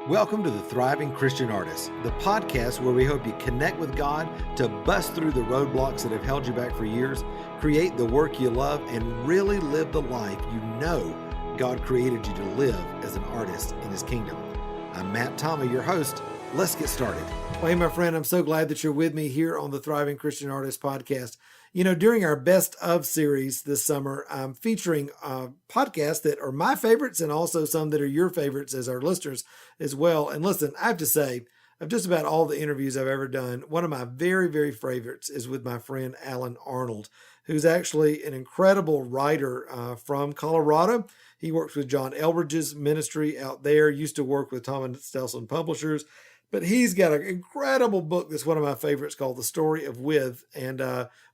Welcome to the Thriving Christian Artist, the podcast where we hope you connect with God to bust through the roadblocks that have held you back for years, create the work you love, and really live the life you know God created you to live as an artist in His kingdom. I'm Matt Tommy, your host. Let's get started. Well, hey, my friend, I'm so glad that you're with me here on the Thriving Christian Artist podcast. You know, during our Best Of series this summer, I'm featuring podcasts that are my favorites and also some that are your favorites as our listeners as well. And listen, I have to say, of just about all the interviews I've ever done, one of my very, very favorites is with my friend Alan Arnold, who's actually an incredible writer from Colorado. He works with John Eldridge's ministry out there, used to work with Thomas Stelson Publishers. But he's got an incredible book that's one of my favorites called The Story of With. And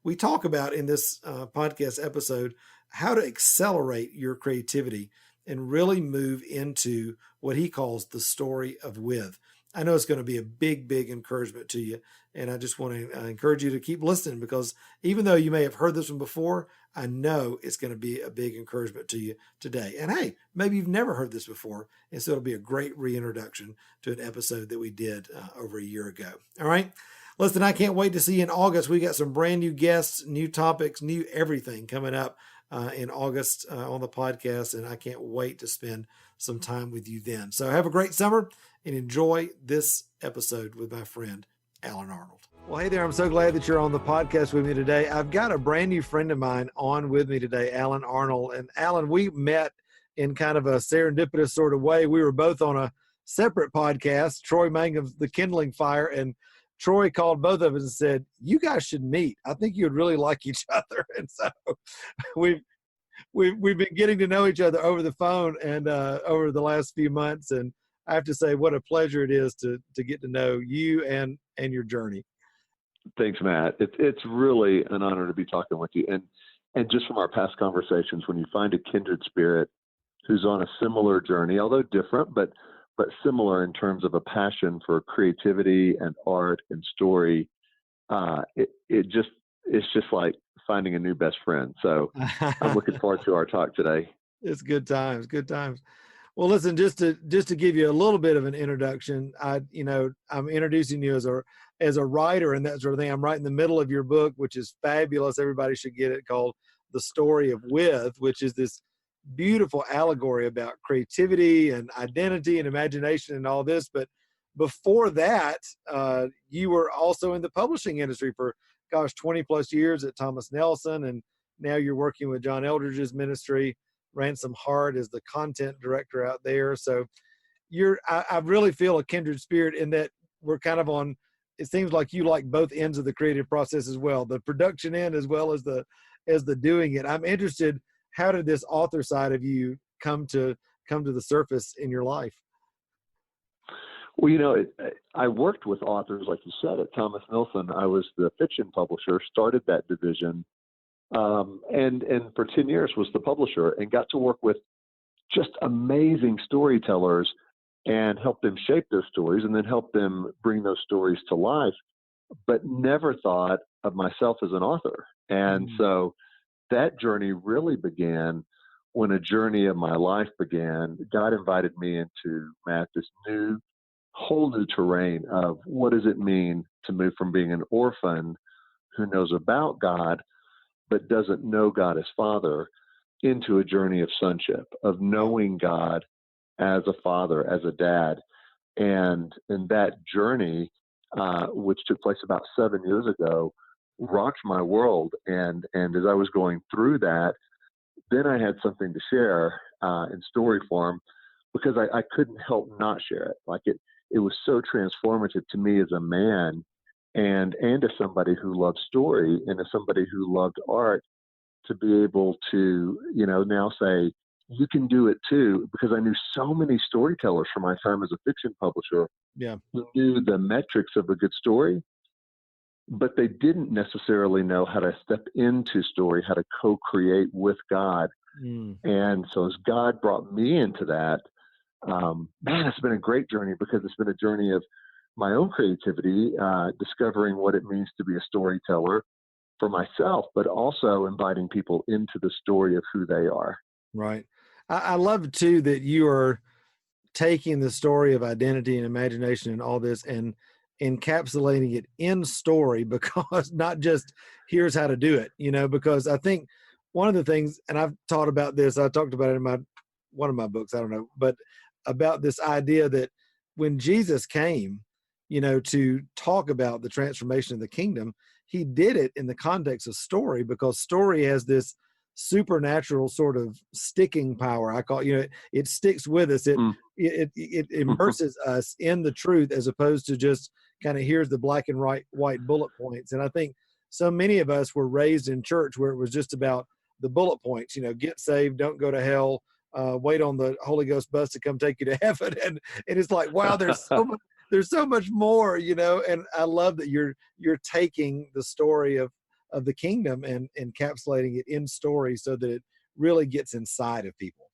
we talk about in this podcast episode how to accelerate your creativity and really move into what he calls the story of with. I know it's going to be a big, big encouragement to you. And I just want to encourage you to keep listening, because even though you may have heard this one before, I know it's going to be a big encouragement to you today. And hey, maybe you've never heard this before, and so it'll be a great reintroduction to an episode that we did over a year ago. All right. Listen, I can't wait to see you in August. We got some brand new guests, new topics, new everything coming up in August on the podcast, and I can't wait to spend some time with you then. So have a great summer and enjoy this episode with my friend, Alan Arnold. Well, hey there. I'm so glad that you're on the podcast with me today. I've got a brand new friend of mine on with me today, Alan Arnold. And Alan, we met in kind of a serendipitous sort of way. We were both on a separate podcast, Troy Mangum's The Kindling Fire, and Troy called both of us and said, you guys should meet. I think you would really like each other. And so we've been getting to know each other over the phone and over the last few months. And I have to say, what a pleasure it is to get to know you and your journey. Thanks, Matt. It's really an honor to be talking with you. And just from our past conversations, when you find a kindred spirit who's on a similar journey, although different, but similar in terms of a passion for creativity and art and story, it's just like finding a new best friend. So I'm looking forward to our talk today. It's good times, good times. Well, listen, just to give you a little bit of an introduction, I'm introducing you as a writer and that sort of thing. I'm right in the middle of your book, which is fabulous. Everybody should get it, called The Story of With, which is this beautiful allegory about creativity and identity and imagination and all this. But before that, you were also in the publishing industry for, 20 plus years at Thomas Nelson. And now you're working with John Eldridge's ministry. Ransomed Heart is the content director out there. So I really feel a kindred spirit in that we're kind of on, it seems like you like both ends of the creative process as well, the production end as well as the doing it. I'm interested, how did this author side of you come to the surface in your life? Well, I worked with authors, like you said, at Thomas Nelson. I was the fiction publisher, started that division, and for 10 years was the publisher, and got to work with just amazing storytellers and help them shape those stories and then help them bring those stories to life, but never thought of myself as an author. And so that journey really began when a journey of my life began. God invited me into, Matt, this whole new terrain of what does it mean to move from being an orphan who knows about God but doesn't know God as Father into a journey of sonship, of knowing God as a father, as a dad. And that journey, which took place about 7 years ago, rocked my world. And as I was going through that, then I had something to share in story form, because I couldn't help not share it. Like it was so transformative to me as a man and as somebody who loved story and as somebody who loved art, to be able to, now say, you can do it too, because I knew so many storytellers from my time as a fiction publisher who knew the metrics of a good story, but they didn't necessarily know how to step into story, how to co-create with God. And so as God brought me into that, man, it's been a great journey, because it's been a journey of my own creativity, discovering what it means to be a storyteller for myself, but also inviting people into the story of who they are. Right. I love too that you are taking the story of identity and imagination and all this and encapsulating it in story, because not just here's how to do it, because I think one of the things, and I've taught about this, I talked about it in one of my books, I don't know, but about this idea that when Jesus came, to talk about the transformation of the kingdom, he did it in the context of story, because story has this supernatural sort of sticking power. I call it, it sticks with us. It immerses us in the truth, as opposed to just kind of here's the black and white bullet points. And I think so many of us were raised in church where it was just about the bullet points, get saved, don't go to hell, wait on the Holy Ghost bus to come take you to heaven. And it's like, wow, there's so much more, and I love that you're taking the story of the kingdom and encapsulating it in story so that it really gets inside of people.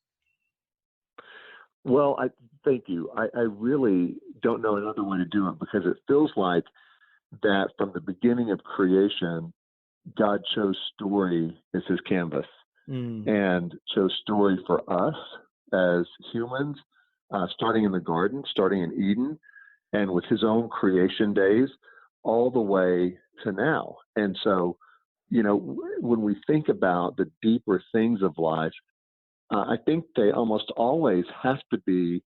Well, thank you. I really don't know another way to do it, because it feels like that from the beginning of creation, God chose story as his canvas and chose story for us as humans, starting in the garden, starting in Eden, and with his own creation days all the way to now. And so, when we think about the deeper things of life, I think they almost always have to be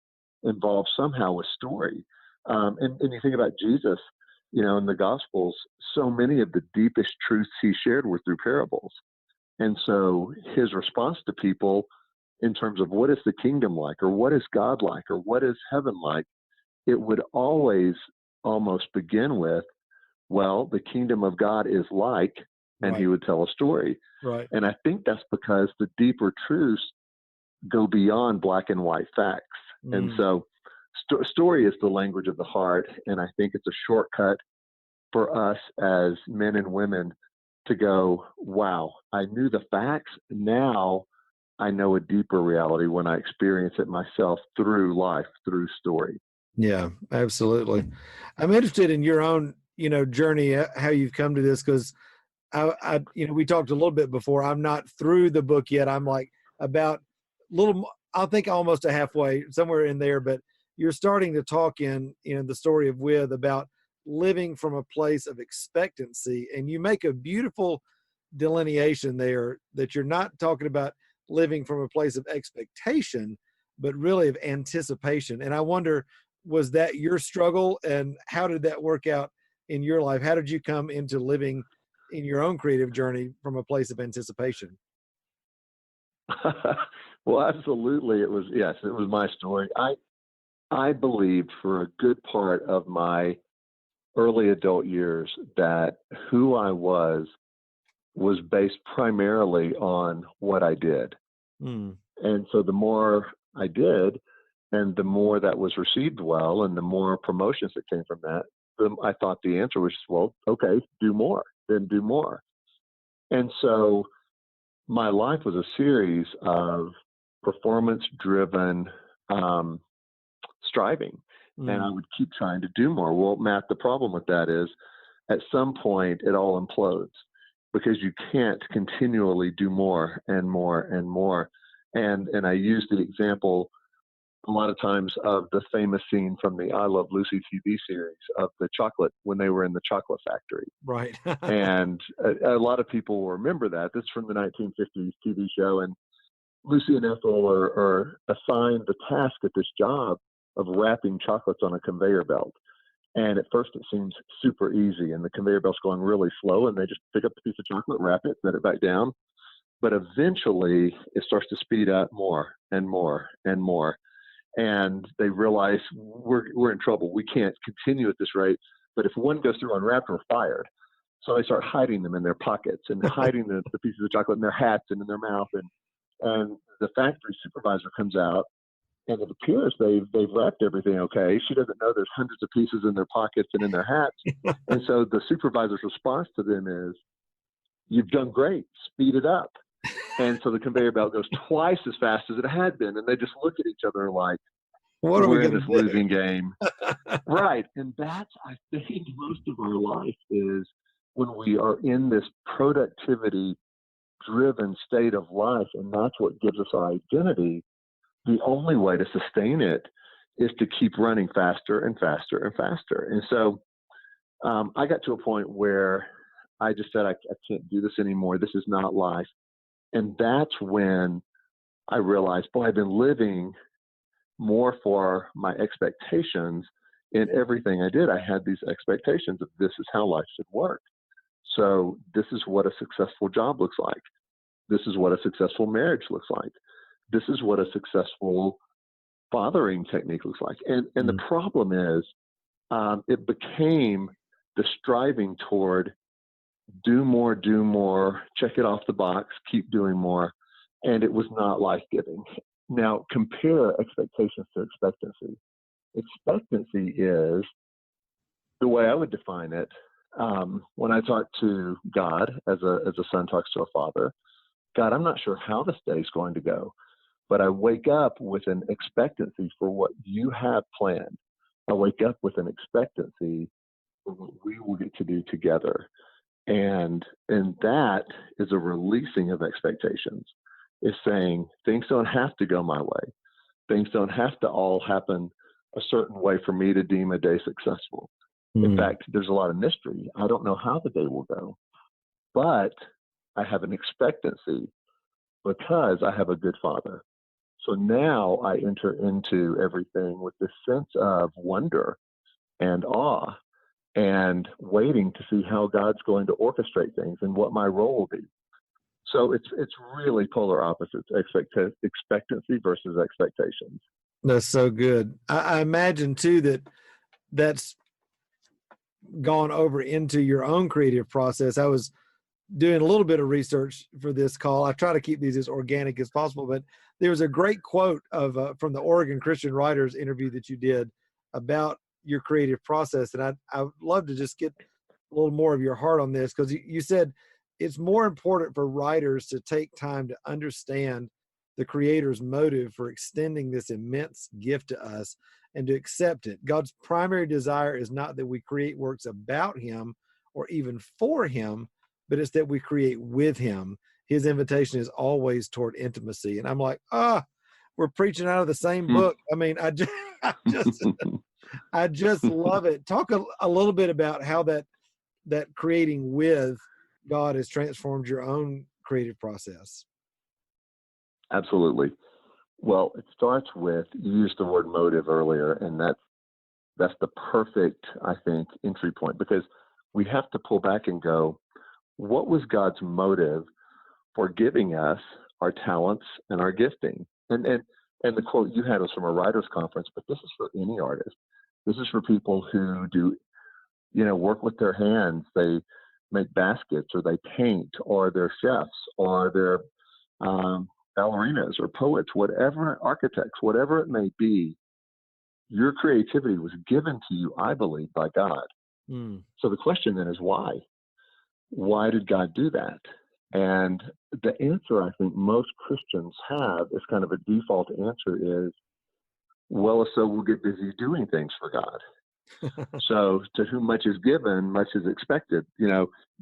involved somehow with story. And you think about Jesus, in the Gospels, so many of the deepest truths he shared were through parables. And so his response to people in terms of what is the kingdom like, or what is God like, or what is heaven like, it would always almost begin with, well, the kingdom of God is like, and Right. he would tell a story. Right. And I think that's because the deeper truths go beyond black and white facts. And so story is the language of the heart. And I think it's a shortcut for us as men and women to go, wow, I knew the facts. Now I know a deeper reality when I experience it myself through life, through story. Yeah, absolutely. I'm interested in your own, journey, how you've come to this, because we talked a little bit before. I'm not through the book yet. I'm like about I think almost a halfway, somewhere in there, but you're starting to talk in, the story of With about living from a place of expectancy. And you make a beautiful delineation there that you're not talking about living from a place of expectation, but really of anticipation. And I wonder, was that your struggle, and how did that work out in your life? How did you come into living in your own creative journey from a place of anticipation? Well, absolutely. It was my story. I believed for a good part of my early adult years that who I was based primarily on what I did. And so the more I did, and the more that was received well, and the more promotions that came from that, I thought the answer was, well, okay, do more, then do more. And so my life was a series of performance-driven striving, and I would keep trying to do more. Well, Matt, the problem with that is at some point it all implodes, because you can't continually do more and more and more. And I use the example a lot of times of the famous scene from the I Love Lucy TV series of the chocolate, when they were in the chocolate factory. Right. And a lot of people will remember that. This is from the 1950s TV show. And Lucy and Ethel are assigned the task at this job of wrapping chocolates on a conveyor belt. And at first it seems super easy, and the conveyor belt's going really slow, and they just pick up the piece of chocolate, wrap it, set it back down. But eventually it starts to speed up more and more and more. And they realize we're in trouble. We can't continue at this rate. But if one goes through unwrapped, we're fired. So they start hiding them in their pockets, and hiding the pieces of chocolate in their hats and in their mouth. And the factory supervisor comes out, and it appears they've wrapped everything okay. She doesn't know there's hundreds of pieces in their pockets and in their hats. And so the supervisor's response to them is, "You've done great. Speed it up." And so the conveyor belt goes twice as fast as it had been. And they just look at each other like, What are we we're in going this to do? losing game. Right. And that's, I think, most of our life is when we are in this productivity driven state of life. And that's what gives us our identity. The only way to sustain it is to keep running faster and faster and faster. And so I got to a point where I just said, I can't do this anymore. This is not life. And that's when I realized, boy, I've been living more for my expectations in everything I did. I had these expectations of this is how life should work. So this is what a successful job looks like. This is what a successful marriage looks like. This is what a successful fathering technique looks like. And the problem is, it became the striving toward do more, check it off the box, keep doing more. And it was not life-giving. Now, compare expectations to expectancy. Expectancy is the way I would define it. When I talk to God, as a son talks to a father, God, I'm not sure how this day is going to go, but I wake up with an expectancy for what you have planned. I wake up with an expectancy for what we will get to do together. And that is a releasing of expectations. It's saying things don't have to go my way. Things don't have to all happen a certain way for me to deem a day successful. In fact, there's a lot of mystery. I don't know how the day will go, but I have an expectancy because I have a good father. So now I enter into everything with this sense of wonder and awe and waiting to see how God's going to orchestrate things and what my role will be. So it's really polar opposites, expectancy versus expectations. That's so good. I imagine too that's gone over into your own creative process. I was doing a little bit of research for this call. I try to keep these as organic as possible, but there was a great quote from the Oregon Christian Writers interview that you did about your creative process. And I would love to just get a little more of your heart on this, because you said it's more important for writers to take time to understand the creator's motive for extending this immense gift to us and to accept it. God's primary desire is not that we create works about him or even for him, but it's that we create with him. His invitation is always toward intimacy. And I'm like, we're preaching out of the same book. I mean, I just love it. Talk a little bit about how that creating with God has transformed your own creative process. Absolutely. Well, it starts with, you used the word motive earlier, and that's the perfect, I think, entry point, because we have to pull back and go, what was God's motive for giving us our talents and our gifting? And the quote you had was from a writer's conference, but this is for any artist. This is for people who do, work with their hands. They make baskets, or they paint, or they're chefs, or they're ballerinas or poets, whatever, architects, whatever it may be. Your creativity was given to you, I believe, by God. So the question then is why? Why did God do that? And the answer I think most Christians have is kind of a default answer is, well, so we'll get busy doing things for God. So to whom much is given, much is expected.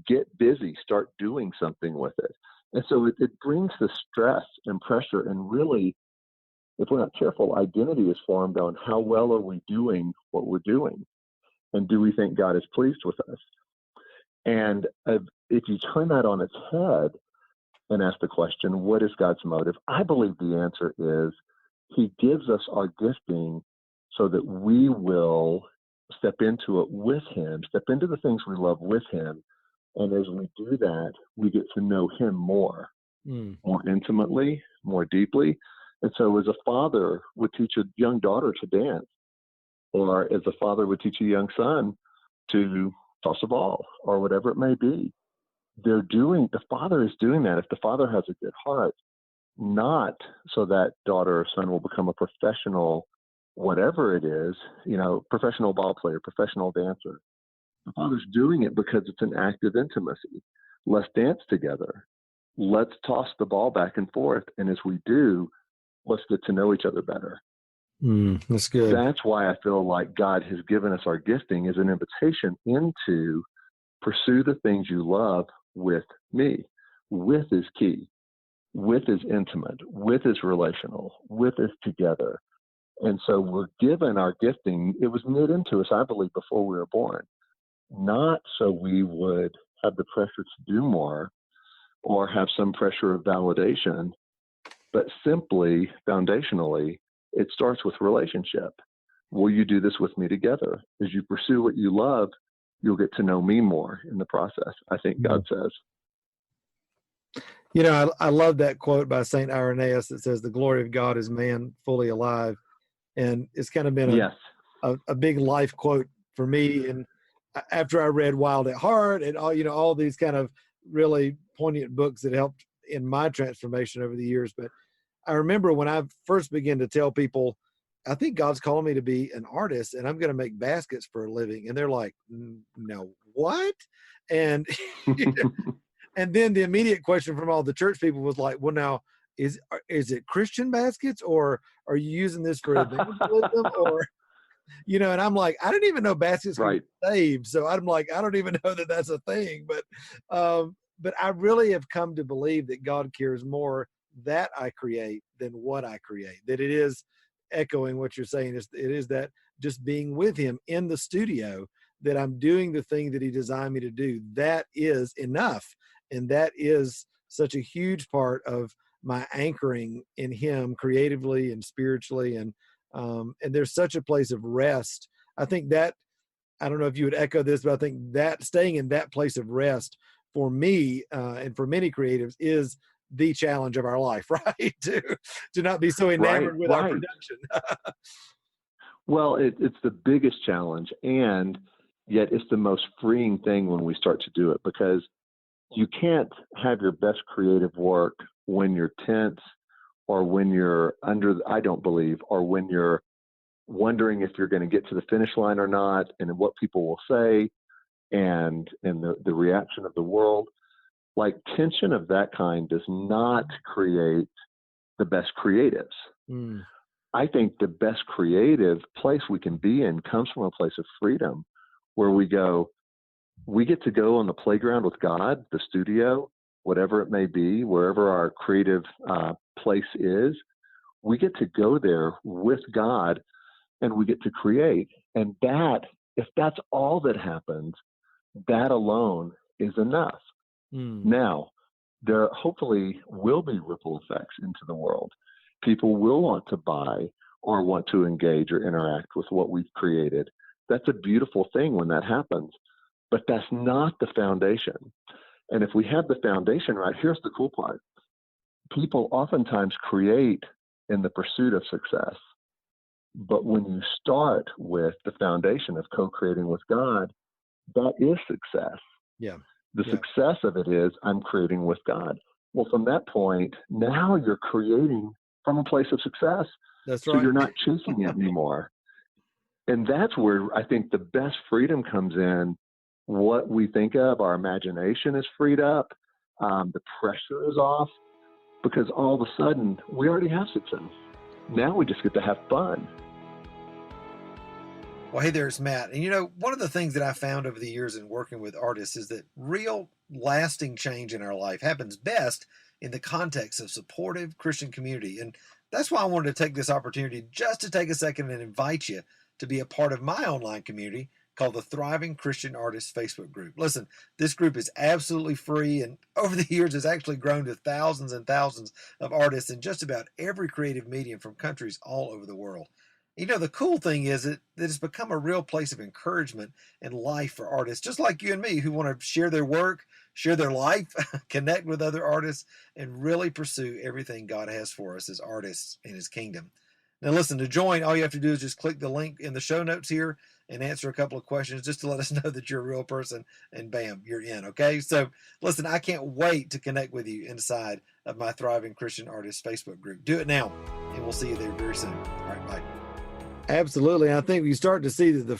Get busy, start doing something with it. And so it brings the stress and pressure, and really, if we're not careful, identity is formed on how well are we doing what we're doing, and do we think God is pleased with us? And if you turn that on its head and ask the question, what is God's motive? I believe the answer is he gives us our gifting so that we will step into it with him, step into the things we love with him. And as we do that, we get to know him more intimately, more deeply. And so as a father would teach a young daughter to dance, or as a father would teach a young son to toss a ball, or whatever it may be, the father is doing that. If the father has a good heart, not so that daughter or son will become a professional, whatever it is, professional ball player, professional dancer. The father's doing it because it's an act of intimacy. Let's dance together. Let's toss the ball back and forth. And as we do, let's get to know each other better. That's good. That's why I feel like God has given us our gifting as an invitation into pursue the things you love with me. With is key. With is intimate. With is relational. With is together. And so we're given our gifting. It was knit into us, I believe, before we were born, not so we would have the pressure to do more or have some pressure of validation, but simply foundationally, it starts with relationship. Will you do this with me together? As you pursue what you love, you'll get to know me more in the process, I think God says. You know, I love that quote by St. Irenaeus that says, the glory of God is man fully alive. And it's kind of been a big life quote for me. And after I read Wild at Heart and all, you know, all these kind of really poignant books that helped in my transformation over the years. But I remember when I first began to tell people, I think God's calling me to be an artist and I'm going to make baskets for a living. And they're like, no, what? And, and then the immediate question from all the church people was like, well, now, is it Christian baskets, or are you using this for evangelism? Or, you know, and I'm like, I didn't even know baskets could be saved. So I'm like, I don't even know that that's a thing. But I really have come to believe that God cares more that I create than what I create. That it is echoing what you're saying. It is that just being with him in the studio, that I'm doing the thing that he designed me to do. That is enough. And that is such a huge part of my anchoring in him creatively and spiritually. And there's such a place of rest. I think that, I don't know if you would echo this, but I think that staying in that place of rest for me and for many creatives is the challenge of our life, right? to not be so enamored with our production. Well, it's the biggest challenge, and yet it's the most freeing thing when we start to do it, because you can't have your best creative work when you're tense or when you're I don't believe, or when you're wondering if you're going to get to the finish line or not, and what people will say, and the reaction of the world. Like, tension of that kind does not create the best creatives. I think the best creative place we can be in comes from a place of freedom, where we get to go on the playground with God, the studio, whatever it may be, wherever our creative place is. We get to go there with God, and we get to create. And that, if that's all that happens, that alone is enough. Now, there hopefully will be ripple effects into the world. People will want to buy or want to engage or interact with what we've created. That's a beautiful thing when that happens, but that's not the foundation. And if we have the foundation right, here's the cool part. People oftentimes create in the pursuit of success. But when you start with the foundation of co-creating with God, that is success. Yeah. The success of it is I'm creating with God. Well, from that point, now you're creating from a place of success. That's right. So you're not chasing it anymore. And that's where I think the best freedom comes in. What we think of, our imagination is freed up. The pressure is off, because all of a sudden we already have success. Now we just get to have fun. Well, hey there, it's Matt. And you know, one of the things that I found over the years in working with artists is that real lasting change in our life happens best in the context of supportive Christian community. And that's why I wanted to take this opportunity just to take a second and invite you to be a part of my online community called the Thriving Christian Artists Facebook group. Listen, this group is absolutely free, and over the years has actually grown to thousands and thousands of artists in just about every creative medium from countries all over the world. You know, the cool thing is that it's become a real place of encouragement and life for artists, just like you and me, who want to share their work, share their life, connect with other artists, and really pursue everything God has for us as artists in his kingdom. Now, listen, to join, all you have to do is just click the link in the show notes here and answer a couple of questions just to let us know that you're a real person, and bam, you're in, okay? So, listen, I can't wait to connect with you inside of my Thriving Christian Artists Facebook group. Do it now, and we'll see you there very soon. All right, bye. Absolutely. I think you start to see that the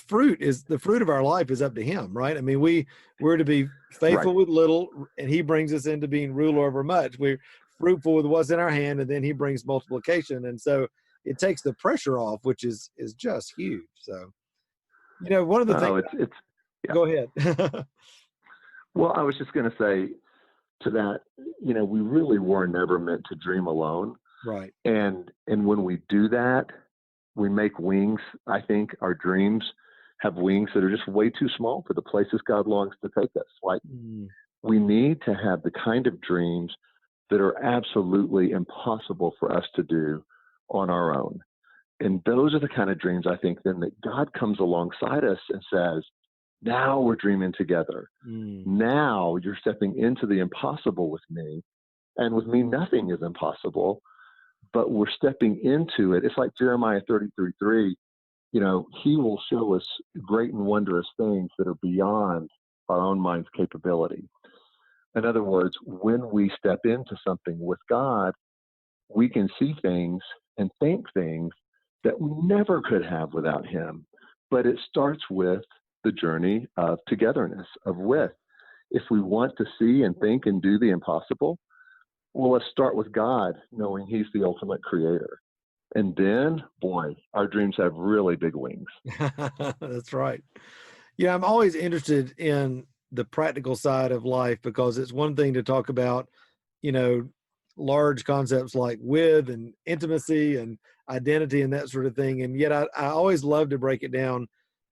fruit of our life is up to him, right? I mean, we're to be faithful with little, and he brings us into being ruler over much. We're fruitful with what's in our hand, and then he brings multiplication. And so it takes the pressure off, which is just huge. So, you know, one of the things. Go ahead. Well, I was just going to say to that, you know, we really were never meant to dream alone. Right. And when we do that, we make wings. I think our dreams have wings that are just way too small for the places God longs to take us. Like, we need to have the kind of dreams that are absolutely impossible for us to do on our own. And those are the kind of dreams, I think, then that God comes alongside us and says, now we're dreaming together. Now you're stepping into the impossible with me. And with me, nothing is impossible, but we're stepping into it. It's like Jeremiah 33:3, he will show us great and wondrous things that are beyond our own mind's capability. In other words, when we step into something with God, we can see things and think things that we never could have without him. But it starts with the journey of togetherness, of with. If we want to see and think and do the impossible, well, let's start with God, knowing he's the ultimate creator. And then, boy, our dreams have really big wings. That's right. Yeah, I'm always interested in the practical side of life, because it's one thing to talk about, large concepts like with and intimacy and identity and that sort of thing. And yet I always love to break it down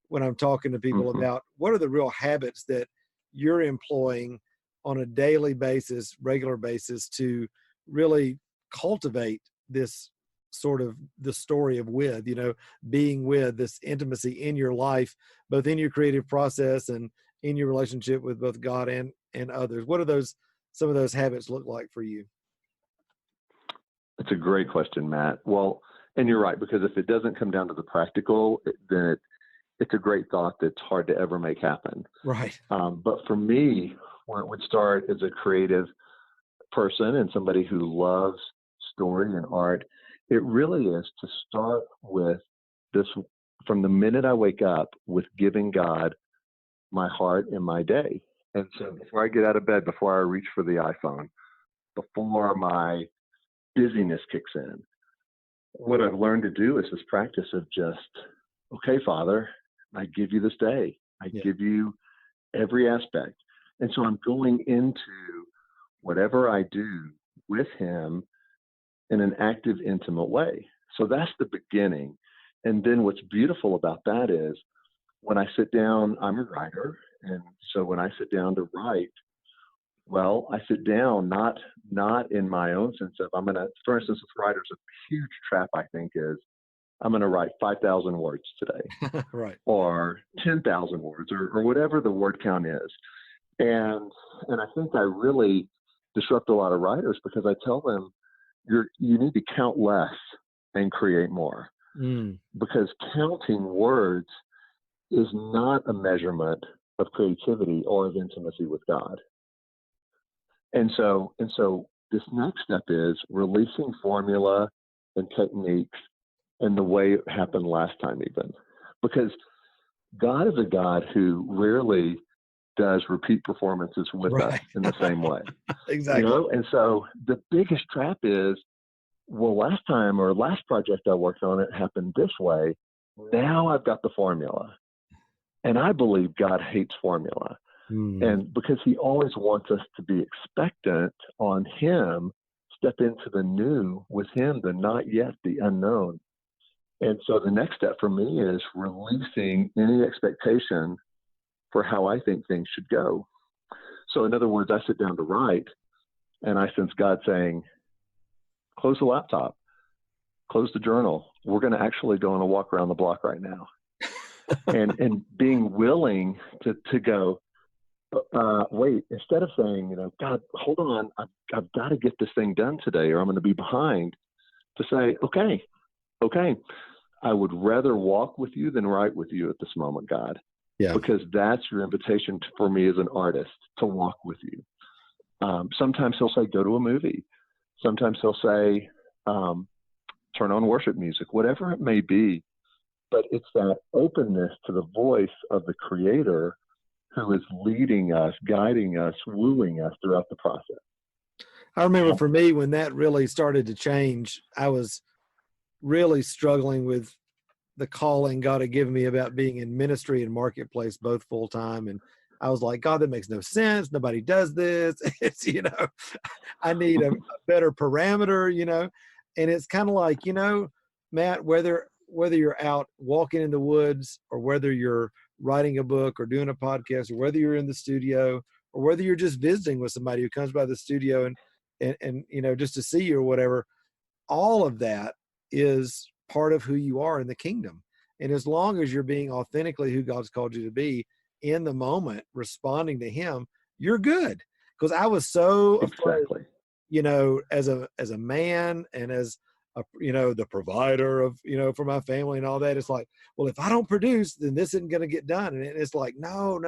when I'm talking to people about what are the real habits that you're employing on a daily basis, regular basis, to really cultivate this sort of the story of with, being with, this intimacy in your life, both in your creative process and in your relationship with both God and others. What are some of those habits look like for you? It's a great question, Matt. Well, and you're right, because if it doesn't come down to the practical, then it's a great thought that's hard to ever make happen. Right. But for me, where it would start as a creative person and somebody who loves story and art, it really is to start with this from the minute I wake up, with giving God my heart and my day. And so before I get out of bed, before I reach for the iPhone, before my busyness kicks in, what I've learned to do is this practice of just, okay, Father, I give you this day. I give you every aspect. And so I'm going into whatever I do with him in an active, intimate way. So that's the beginning. And then what's beautiful about that is when I sit down, I'm a writer. And so when I sit down to write, well, I sit down not in my own sense of I'm going to, for instance, with writers, a huge trap I think is I'm going to write 5,000 words today, right, or 10,000 words, or whatever the word count is. And I think I really disrupt a lot of writers, because I tell them you need to count less and create more, because counting words is not a measurement of creativity or of intimacy with God. And so this next step is releasing formula and techniques and the way it happened last time, even, because God is a God who rarely does repeat performances with us in the same way. Exactly. And so the biggest trap is, well, last project I worked on, it happened this way. Now I've got the formula. And I believe God hates formula. And because he always wants us to be expectant on him, step into the new with him, the not yet, the unknown. And so the next step for me is releasing any expectation for how I think things should go. So in other words, I sit down to write and I sense God saying, close the laptop, close the journal. We're going to actually go on a walk around the block right now. and being willing to go, wait, instead of saying, God, hold on, I've got to get this thing done today or I'm going to be behind, to say, okay, I would rather walk with you than write with you at this moment, God. Yeah. Because that's your invitation for me as an artist, to walk with you. Sometimes he'll say, go to a movie. Sometimes he'll say, turn on worship music, whatever it may be. But it's that openness to the voice of the Creator who is leading us, guiding us, wooing us throughout the process. I remember for me, when that really started to change, I was really struggling with the calling God had given me about being in ministry and marketplace, both full time. And I was like, God, that makes no sense. Nobody does this. It's, I need a better parameter, and it's kind of like, Matt, whether whether you're out walking in the woods, or whether you're writing a book or doing a podcast, or whether you're in the studio, or whether you're just visiting with somebody who comes by the studio and just to see you or whatever, all of that is part of who you are in the kingdom. And as long as you're being authentically who God's called you to be in the moment, responding to him, you're good. Because I was so afraid, Exactly. as a man and as the provider of, for my family and all that. It's like, well, if I don't produce, then this isn't going to get done. And it's like, no.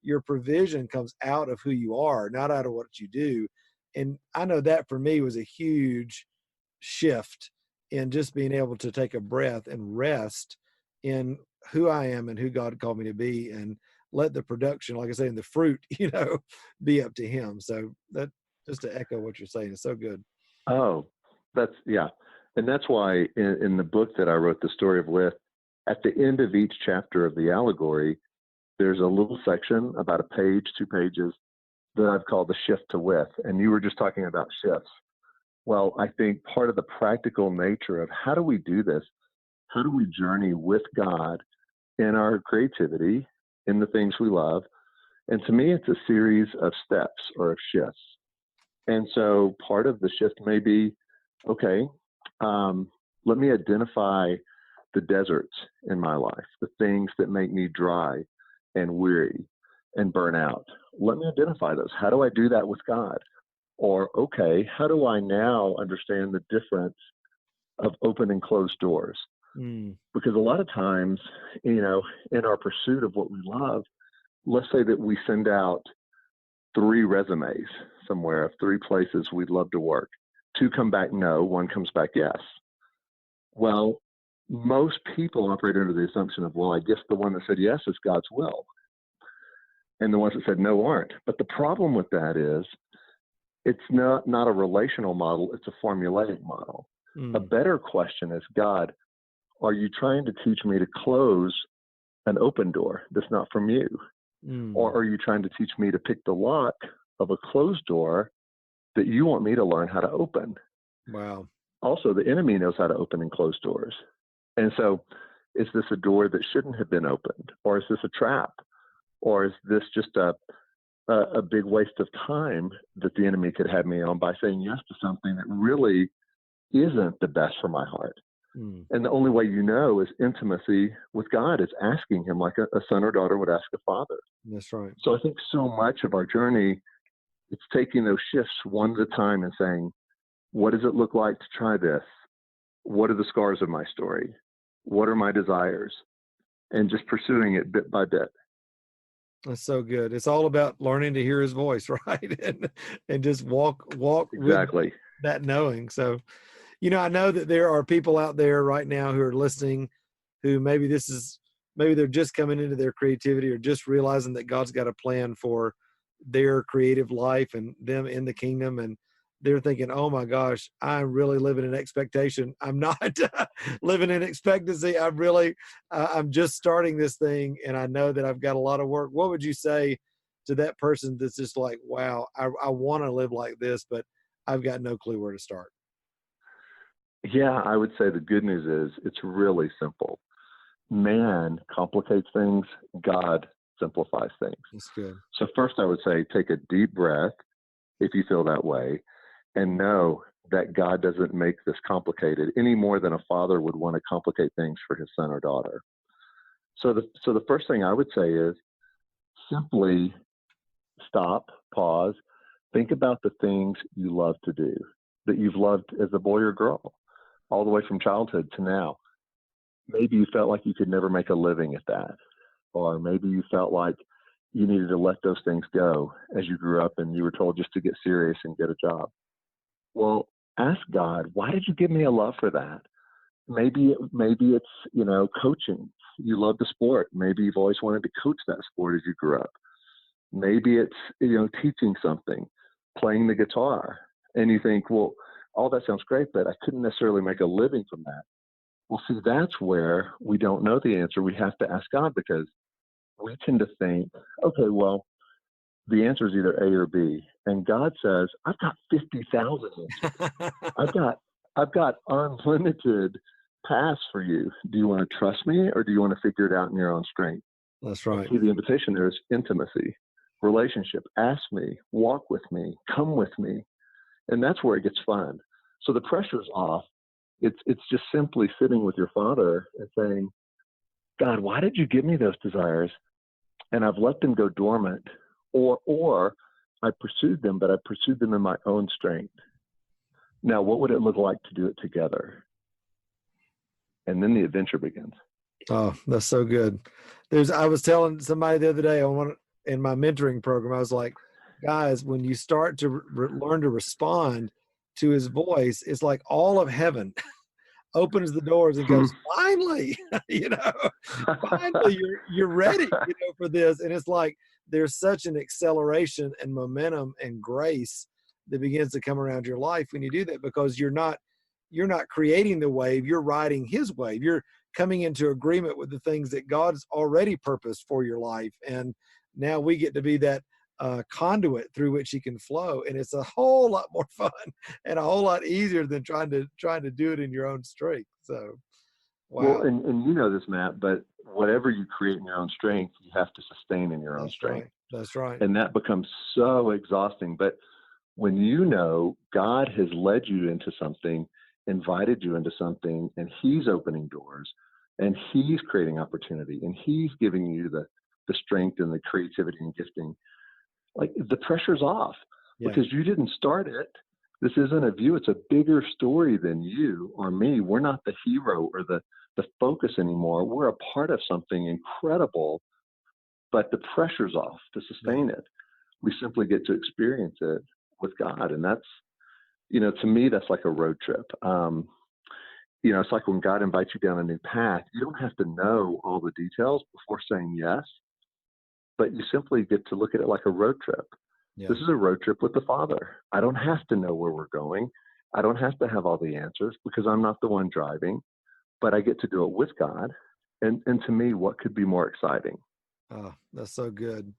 Your provision comes out of who you are, not out of what you do. And I know that for me was a huge shift in just being able to take a breath and rest in who I am and who God called me to be, and let the production, like I say, and the fruit, be up to him. So that, just to echo what you're saying, is so good. Oh, yeah. And that's why in the book that I wrote, The Story of With, at the end of each chapter of the allegory, there's a little section about a page, 2 pages, that I've called the shift to with. And you were just talking about shifts. Well, I think part of the practical nature of how do we do this? How do we journey with God in our creativity, in the things we love? And to me, it's a series of steps or of shifts. And so part of the shift may be, okay, let me identify the deserts in my life, the things that make me dry and weary and burn out. Let me identify those. How do I do that with God? Or, okay, how do I now understand the difference of open and closed doors? Because a lot of times, in our pursuit of what we love, let's say that we send out 3 resumes somewhere of 3 places we'd love to work. 2 come back no, 1 comes back yes. Well, most people operate under the assumption of, well, I guess the one that said yes is God's will, and the ones that said no aren't. But the problem with that is it's not a relational model, it's a formulaic model. A better question is, God, are you trying to teach me to close an open door that's not from you? Or are you trying to teach me to pick the lock of a closed door that you want me to learn how to open? Wow. Also, the enemy knows how to open and close doors. And so is this a door that shouldn't have been opened? Or is this a trap? Or is this just a big waste of time that the enemy could have me on by saying yes to something that really isn't the best for my heart? And the only way is intimacy with God, is asking him like a son or daughter would ask a father. That's right. So I think so much of our journey, it's taking those shifts one at a time and saying, what does it look like to try this? What are the scars of my story? What are my desires? And just pursuing it bit by bit. That's so good. It's all about learning to hear his voice, right? and just walk Exactly. with that knowing. So, I know that there are people out there right now who are listening, who maybe they're just coming into their creativity, or just realizing that God's got a plan for their creative life and them in the kingdom. And they're thinking, oh my gosh, I'm really living in expectation. I'm not living in expectancy. I'm just starting this thing, and I know that I've got a lot of work. What would you say to that person that's just like, wow, I want to live like this, but I've got no clue where to start? Yeah, I would say the good news is it's really simple. Man complicates things, God simplifies things. That's good. So first I would say take a deep breath if you feel that way, and know that God doesn't make this complicated any more than a father would want to complicate things for his son or daughter. So the first thing I would say is simply stop, pause, think about the things you love to do, that you've loved as a boy or girl, all the way from childhood to now. Maybe you felt like you could never make a living at that, or maybe you felt like you needed to let those things go as you grew up and you were told just to get serious and get a job. Well, ask God, why did you give me a love for that? Maybe it's, coaching. You love the sport. Maybe you've always wanted to coach that sport as you grew up. Maybe it's, teaching something, playing the guitar. And you think, well, all that sounds great, but I couldn't necessarily make a living from that. Well, see, that's where we don't know the answer. We have to ask God, because we tend to think, okay, well, the answer is either A or B. And God says, I've got 50,000 answers. I've got unlimited paths for you. Do you want to trust me, or do you want to figure it out in your own strength? That's And right. see, the invitation there is intimacy, relationship. Ask me, walk with me, come with me. And that's where it gets fun. So the pressure's off. It's just simply sitting with your Father and saying, God, why did you give me those desires? And I've let them go dormant, or I pursued them, but I pursued them in my own strength. Now, what would it look like to do it together? And then the adventure begins. Oh, that's so good. I was telling somebody the other day in my mentoring program, I was like, guys, when you start to learn to respond to his voice, it's like all of heaven opens the doors and goes, finally, finally you're ready, for this. And it's like there's such an acceleration and momentum and grace that begins to come around your life when you do that, because you're not creating the wave, you're riding his wave. You're coming into agreement with the things that God's already purposed for your life. And now we get to be that conduit through which he can flow. And it's a whole lot more fun and a whole lot easier than trying to do it in your own strength. So, wow. Well, and you know this, Matt, but whatever you create in your own strength, you have to sustain in your own strength. Right. That's right. And that becomes so exhausting. But when you know God has led you into something, invited you into something, and he's opening doors, and he's creating opportunity, and he's giving you the strength and the creativity and gifting, like the pressure's off. Yeah. Because you didn't start it. This isn't a view. It's a bigger story than you or me. We're not the hero or the focus anymore. We're a part of something incredible, but the pressure's off to sustain it. We simply get to experience it with God. And that's, to me, that's like a road trip. It's like when God invites you down a new path, you don't have to know all the details before saying yes, but you simply get to look at it like a road trip. Yeah. This is a road trip with the Father. I don't have to know where we're going. I don't have to have all the answers because I'm not the one driving, but I get to do it with God. And to me, what could be more exciting? Oh, that's so good.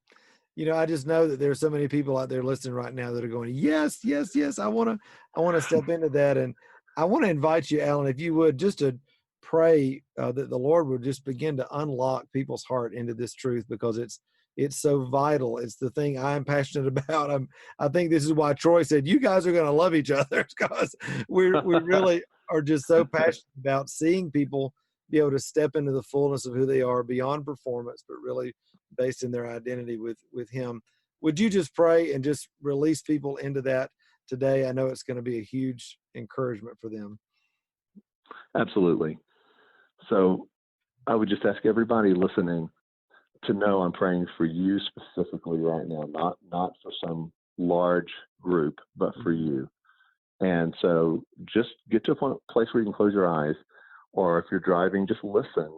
I just know that there's so many people out there listening right now that are going, yes, yes, yes. I want to step into that. And I want to invite you, Alan, if you would, just to pray that the Lord would just begin to unlock people's heart into this truth, because it's so vital. It's the thing I'm passionate about. I think this is why Troy said, you guys are going to love each other, because we really are just so passionate about seeing people be able to step into the fullness of who they are beyond performance, but really based in their identity with him. Would you just pray and just release people into that today? I know it's going to be a huge encouragement for them. Absolutely. So I would just ask everybody listening to know I'm praying for you specifically right now, not for some large group, but for you. And so just get to a place where you can close your eyes, or if you're driving, just listen,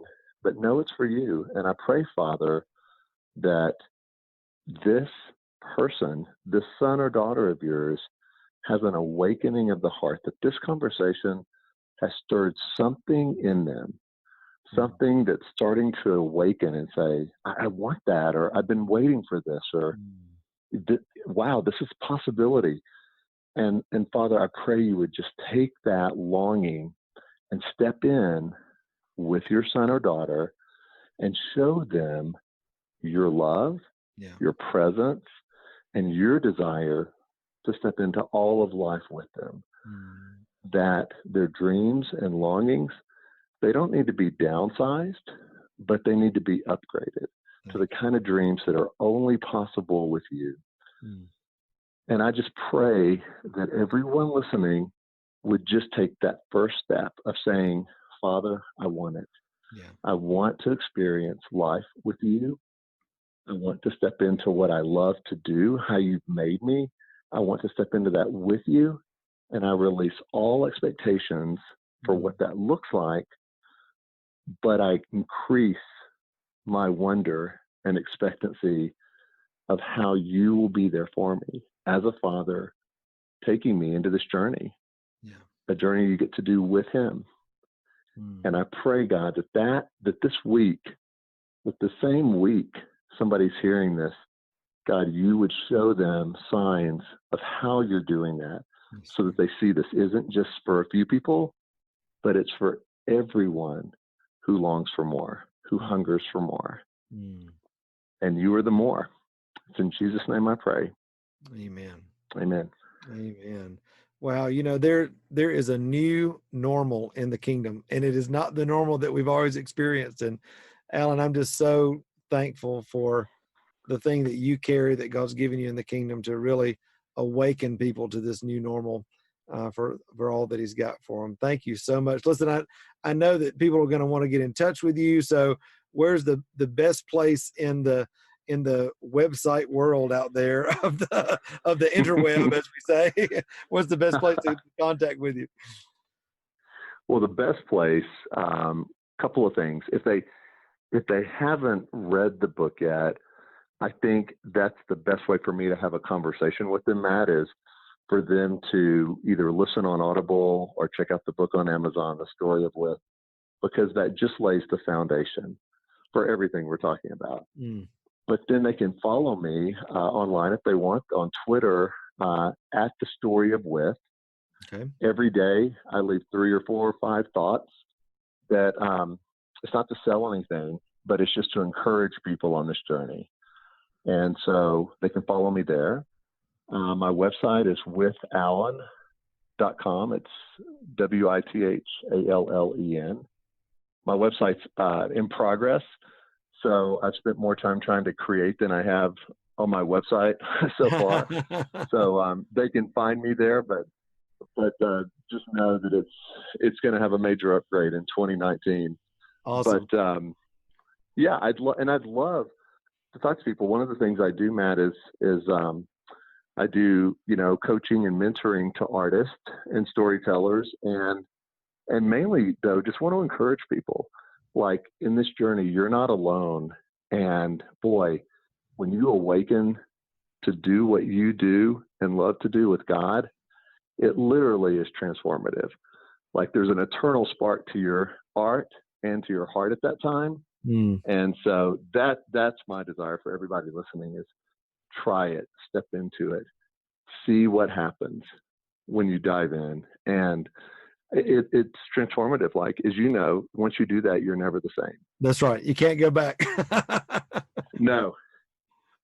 but know it's for you. And I pray, Father, that this person, this son or daughter of yours, has an awakening of the heart, that this conversation has stirred something in them, something that's starting to awaken and say, I want that, or I've been waiting for this, or wow, this is a possibility. And Father, I pray you would just take that longing and step in with your son or daughter and show them your love, your presence, and your desire to step into all of life with them. That their dreams and longings, they don't need to be downsized, but they need to be upgraded to the kind of dreams that are only possible with you. And I just pray that everyone listening would just take that first step of saying, Father, I want it. I want to experience life with you. I want to step into what I love to do, how you've made me. I want to step into that with you. And I release all expectations for what that looks like, but I increase my wonder and expectancy of how you will be there for me as a father, taking me into this journey, a journey you get to do with him. And I pray, God, that this week, with the same week somebody's hearing this, God, you would show them signs of how you're doing that, so that they see this isn't just for a few people, but it's for everyone who longs for more, who hungers for more. Mm. And you are the more. It's in Jesus' name I pray. Amen. Amen. Amen. Wow, there is a new normal in the kingdom, and it is not the normal that we've always experienced. And Alan, I'm just so thankful for the thing that you carry that God's given you in the kingdom to really awaken people to this new normal, for all that He's got for them. Thank you so much. Listen, I know that people are going to want to get in touch with you. So where's the best place in the website world out there of the interweb, as we say? What's the best place to contact with you? Well, the best place, couple of things. If they haven't read the book yet, I think that's the best way for me to have a conversation with them, Matt, is for them to either listen on Audible or check out the book on Amazon, The Story of With, because that just lays the foundation for everything we're talking about. Mm. But then they can follow me online if they want, on Twitter, at The Story of With. Okay. Every day I leave 3 or 4 or 5 thoughts that it's not to sell anything, but it's just to encourage people on this journey. And so they can follow me there. My website is withallen.com. It's WITHALLEN. My website's in progress. So I've spent more time trying to create than I have on my website so far. So they can find me there, but just know that it's going to have a major upgrade in 2019. Awesome. But yeah, I'd love to talk to people. One of the things I do, Matt, is I do, coaching and mentoring to artists and storytellers, and mainly though, just want to encourage people, like, in this journey, you're not alone. And boy, when you awaken to do what you do and love to do with God, it literally is transformative. Like, there's an eternal spark to your art and to your heart at that time. Mm. And so that's my desire for everybody listening, is try it, step into it, see what happens when you dive in. And it's transformative. Like, as you know, once you do that, you're never the same. That's right. You can't go back. No.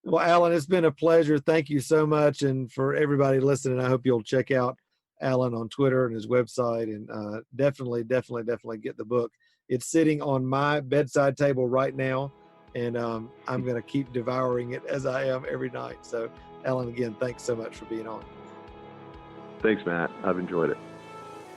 Well, Alan, it's been a pleasure. Thank you so much. And for everybody listening, I hope you'll check out Alan on Twitter and his website, and definitely get the book. It's sitting on my bedside table right now, and I'm going to keep devouring it as I am every night. So, Alan, again, thanks so much for being on. Thanks, Matt. I've enjoyed it.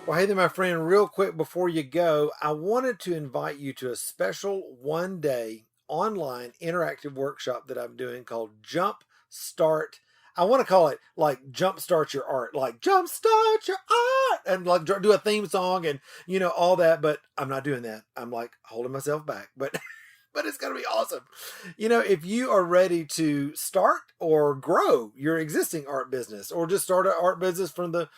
Well, hey there, my friend. Real quick before you go, I wanted to invite you to a special one-day online interactive workshop that I'm doing called JumpstART. I want to call it like Jumpstart Your Art, like Jumpstart Your Art, and like do a theme song and all that. But I'm not doing that. I'm like holding myself back. But it's going to be awesome. If you are ready to start or grow your existing art business, or just start an art business from the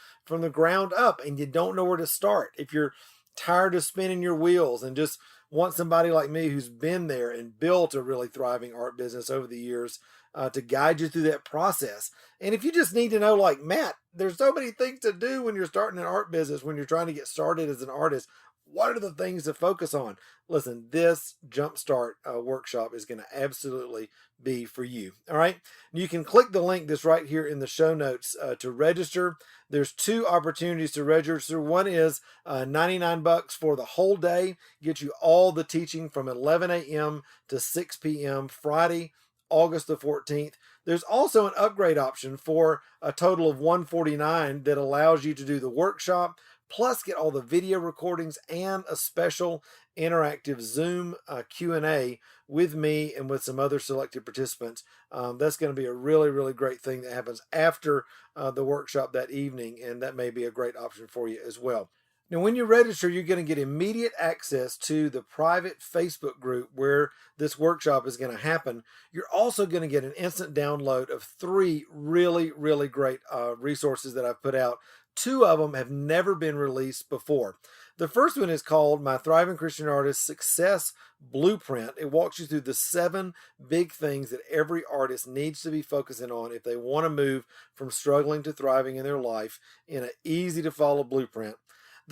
ground up, and you don't know where to start, if you're tired of spinning your wheels and just want somebody like me who's been there and built a really thriving art business over the years to guide you through that process. And if you just need to know, like, Matt, there's so many things to do when you're starting an art business, when you're trying to get started as an artist, what are the things to focus on? Listen, this Jumpstart workshop is going to absolutely be for you. All right. You can click the link that's right here in the show notes to register. There's 2 opportunities to register. One is $99 for the whole day, get you all the teaching from 11 a.m. to 6 p.m. Friday, August the 14th. There's also an upgrade option for a total of $149 that allows you to do the workshop, plus get all the video recordings and a special interactive Zoom Q&A with me and with some other selected participants. That's going to be a really, really great thing that happens after the workshop that evening, and that may be a great option for you as well. Now, when you register, you're going to get immediate access to the private Facebook group where this workshop is going to happen. You're also going to get an instant download of 3 really, really great resources that I've put out. 2 of them have never been released before. The first one is called My Thriving Christian Artist Success Blueprint. It walks you through the 7 big things that every artist needs to be focusing on if they want to move from struggling to thriving in their life in an easy to follow blueprint.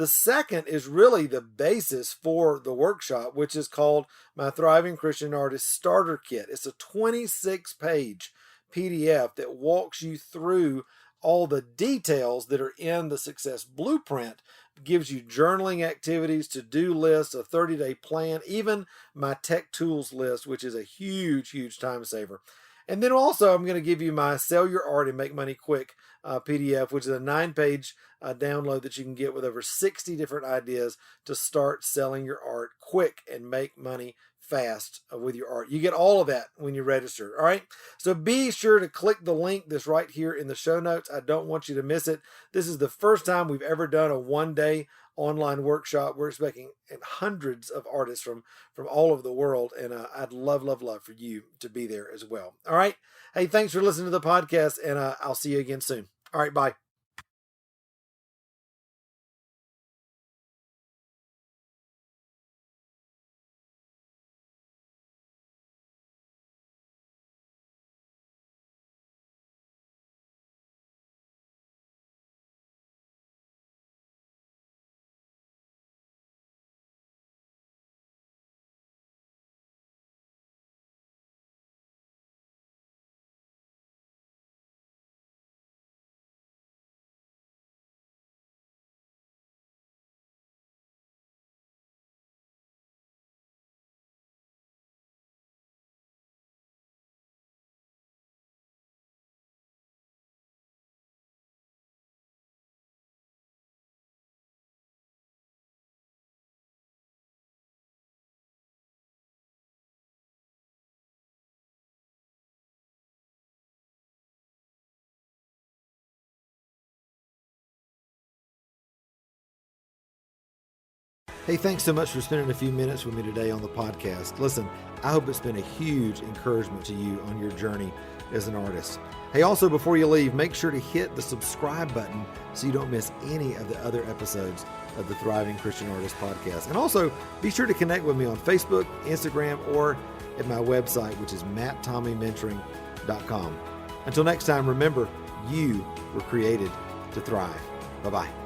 The second is really the basis for the workshop, which is called my Thriving Christian Artist Starter Kit. It's a 26-page PDF that walks you through all the details that are in the Success Blueprint. It gives you journaling activities, to-do lists, a 30-day plan, even my tech tools list, which is a huge, huge time saver. And then also I'm going to give you my Sell Your Art and Make Money Quick PDF, which is a 9-page download that you can get with over 60 different ideas to start selling your art quick and make money fast with your art. You get all of that when you register. All right. So be sure to click the link that's right here in the show notes. I don't want you to miss it. This is the first time we've ever done a one-day online workshop. We're expecting hundreds of artists from all over the world. And I'd love for you to be there as well. All right. Hey, thanks for listening to the podcast, and I'll see you again soon. All right. Bye. Hey, thanks so much for spending a few minutes with me today on the podcast. Listen, I hope it's been a huge encouragement to you on your journey as an artist. Hey, also, before you leave, make sure to hit the subscribe button so you don't miss any of the other episodes of the Thriving Christian Artist podcast. And also, be sure to connect with me on Facebook, Instagram, or at my website, which is matttommeymentoring.com. Until next time, remember, you were created to thrive. Bye-bye.